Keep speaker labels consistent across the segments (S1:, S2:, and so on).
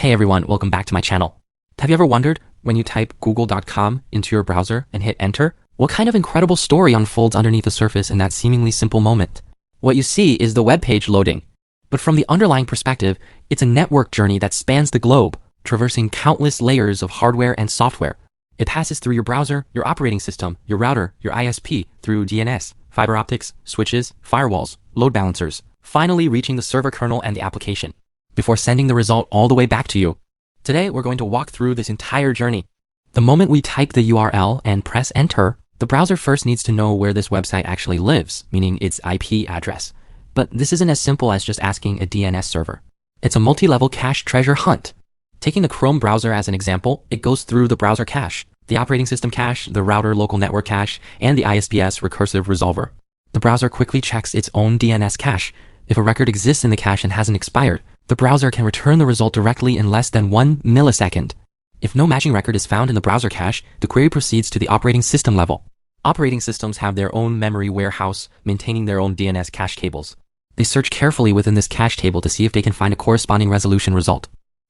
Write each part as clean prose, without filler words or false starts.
S1: Hey everyone, welcome back to my channel. Have you ever wondered, when you type google.com into your browser and hit enter, what kind of incredible story unfolds underneath the surface in that seemingly simple moment? What you see is the web page loading. But from the underlying perspective, it's a network journey that spans the globe, traversing countless layers of hardware and software. It passes through your browser, your operating system, your router, your ISP, through DNS, fiber optics, switches, firewalls, load balancers, finally reaching the server kernel and the application, before sending the result all the way back to you. Today, we're going to walk through this entire journey. The moment we type the URL and press enter, the browser first needs to know where this website actually lives, meaning its IP address. But this isn't as simple as just asking a DNS server. It's a multi-level cache treasure hunt. Taking the Chrome browser as an example, it goes through the browser cache, the operating system cache, the router local network cache, and the ISPS recursive resolver. The browser quickly checks its own DNS cache. If a record exists in the cache and hasn't expired, the browser can return the result directly in less than 1 millisecond. If no matching record is found in the browser cache, the query proceeds to the operating system level. Operating systems have their own memory warehouse, maintaining their own DNS cache tables. They search carefully within this cache table to see if they can find a corresponding resolution result.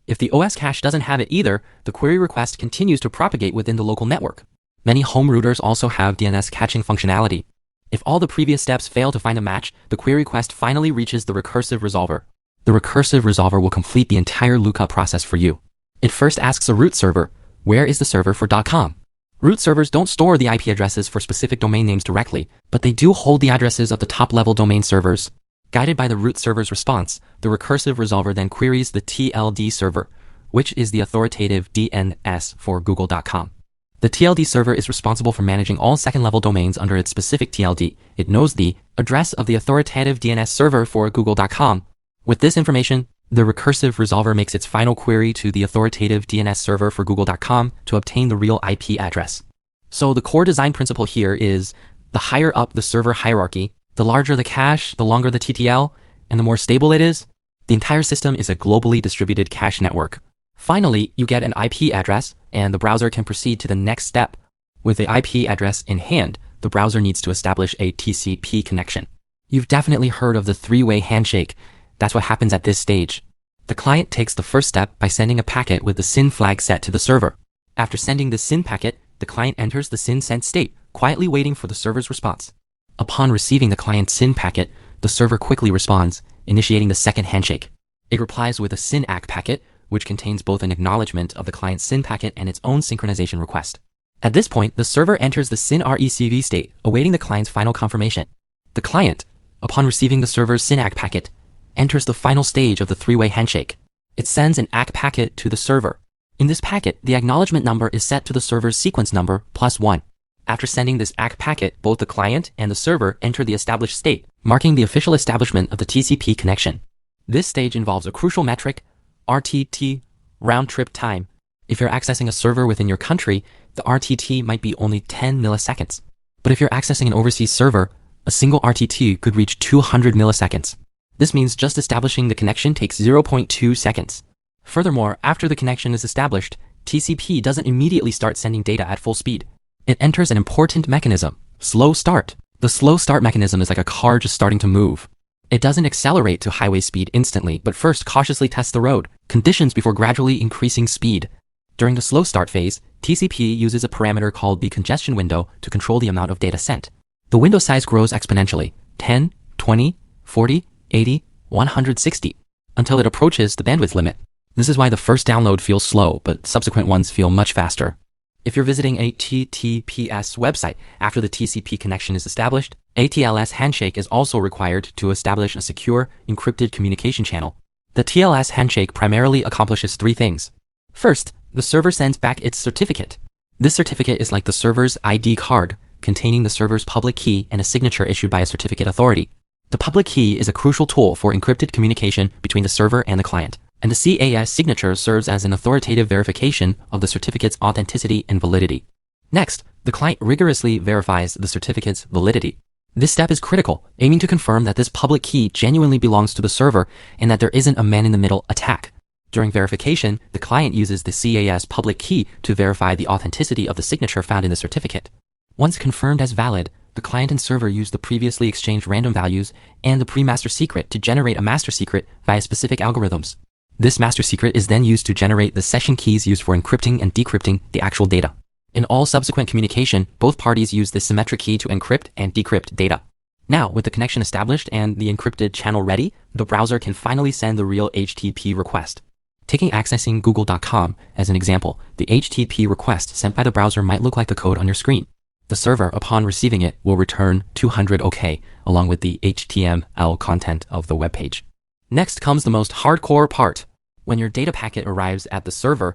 S1: If the OS cache doesn't have it either, the query request continues to propagate within the local network. Many home routers also have DNS caching functionality. If all the previous steps fail to find a match, the query request finally reaches the recursive resolver. The recursive resolver will complete the entire lookup process for you. It first asks a root server, where is the server for .com? Root servers don't store the IP addresses for specific domain names directly, but they do hold the addresses of the top-level domain servers. Guided by the root server's response, the recursive resolver then queries the TLD server, which is the authoritative DNS for google.com. The TLD server is responsible for managing all second-level domains under its specific TLD. It knows the address of the authoritative DNS server for google.com. With this information, the recursive resolver makes its final query to the authoritative DNS server for google.com to obtain the real IP address. So the core design principle here is the higher up the server hierarchy, the larger the cache, the longer the TTL, and the more stable it is. The entire system is a globally distributed cache network. Finally, you get an IP address, and the browser can proceed to the next step. With the IP address in hand, the browser needs to establish a TCP connection. You've definitely heard of the three-way handshake. That's what happens at this stage. The client takes the first step by sending a packet with the SYN flag set to the server. After sending the SYN packet, the client enters the SYN sent state, quietly waiting for the server's response. Upon receiving the client's SYN packet, the server quickly responds, initiating the second handshake. It replies with a SYN ACK packet, which contains both an acknowledgement of the client's SYN packet and its own synchronization request. At this point, the server enters the SYN RECV state, awaiting the client's final confirmation. The client, upon receiving the server's SYN ACK packet, enters the final stage of the three-way handshake. It sends an ACK packet to the server. In this packet, the acknowledgement number is set to the server's sequence number +1. After sending this ACK packet, both the client and the server enter the established state, marking the official establishment of the TCP connection. This stage involves a crucial metric, RTT, round-trip time. If you're accessing a server within your country, the RTT might be only 10 milliseconds. But if you're accessing an overseas server, a single RTT could reach 200 milliseconds. This means just establishing the connection takes 0.2 seconds. Furthermore, after the connection is established, TCP doesn't immediately start sending data at full speed. It enters an important mechanism, slow start. The slow start mechanism is like a car just starting to move. It doesn't accelerate to highway speed instantly, but first cautiously tests the road conditions before gradually increasing speed. During the slow start phase, TCP uses a parameter called the congestion window to control the amount of data sent. The window size grows exponentially, 10, 20, 40, 80, 160, until it approaches the bandwidth limit. This is why the first download feels slow, but subsequent ones feel much faster. If you're visiting a HTTPS website after the TCP connection is established, a TLS handshake is also required to establish a secure, encrypted communication channel. The TLS handshake primarily accomplishes three things. First, the server sends back its certificate. This certificate is like the server's ID card, containing the server's public key and a signature issued by a certificate authority. The public key is a crucial tool for encrypted communication between the server and the client, and the CAS signature serves as an authoritative verification of the certificate's authenticity and validity. Next, the client rigorously verifies the certificate's validity. This step is critical, aiming to confirm that this public key genuinely belongs to the server and that there isn't a man-in-the-middle attack. During verification, the client uses the CAS public key to verify the authenticity of the signature found in the certificate. Once confirmed as valid, the client and server use the previously exchanged random values and the pre-master secret to generate a master secret via specific algorithms. This master secret is then used to generate the session keys used for encrypting and decrypting the actual data. In all subsequent communication, both parties use this symmetric key to encrypt and decrypt data. Now, with the connection established and the encrypted channel ready, the browser can finally send the real HTTP request. Taking accessing google.com as an example, the HTTP request sent by the browser might look like the code on your screen. The server, upon receiving it, will return 200 OK, along with the HTML content of the web page. Next comes the most hardcore part. When your data packet arrives at the server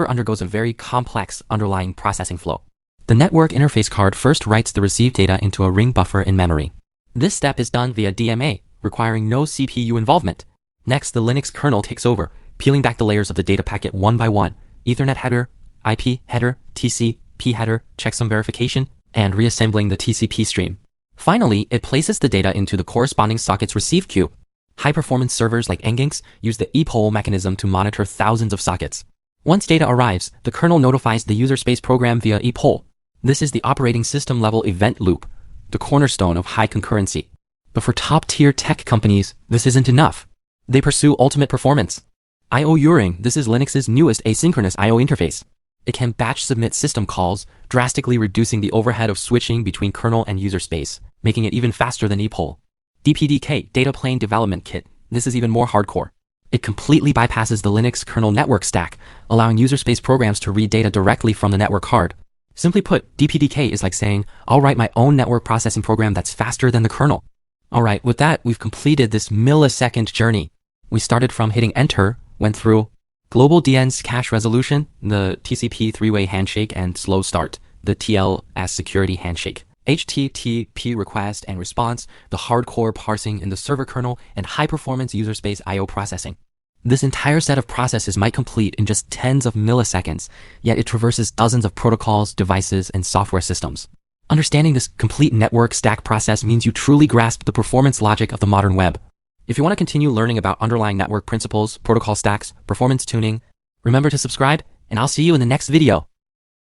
S1: undergoes a very complex underlying processing flow. The network interface card first writes the received data into a ring buffer in memory. This step is done via DMA, requiring no CPU involvement. Next, the Linux kernel takes over, peeling back the layers of the data packet one by one: Ethernet header, IP header, TCP header, checksum verification, and reassembling the TCP stream. Finally, it places the data into the corresponding socket's receive queue. High-performance servers like Nginx use the epoll mechanism to monitor thousands of sockets. Once data arrives, the kernel notifies the user space program via epoll. This is the operating system level event loop, the cornerstone of high concurrency. But for top-tier tech companies, this isn't enough. They pursue ultimate performance. I/O Uring, this is Linux's newest asynchronous I/O interface. It can batch submit system calls, drastically reducing the overhead of switching between kernel and user space, making it even faster than epoll. DPDK, Data Plane Development Kit, this is even more hardcore. It completely bypasses the Linux kernel network stack, allowing user space programs to read data directly from the network card. Simply put, DPDK is like saying, I'll write my own network processing program that's faster than the kernel. Alright, with that, we've completed this millisecond journey. We started from hitting enter, went through global DNS cache resolution, the TCP three-way handshake, and slow start, the TLS security handshake. HTTP request and response, the hardcore parsing in the server kernel, and high-performance user space I/O processing. This entire set of processes might complete in just tens of milliseconds, yet it traverses dozens of protocols, devices, and software systems. Understanding this complete network stack process means you truly grasp the performance logic of the modern web. If you want to continue learning about underlying network principles, protocol stacks, performance tuning, remember to subscribe, and I'll see you in the next video.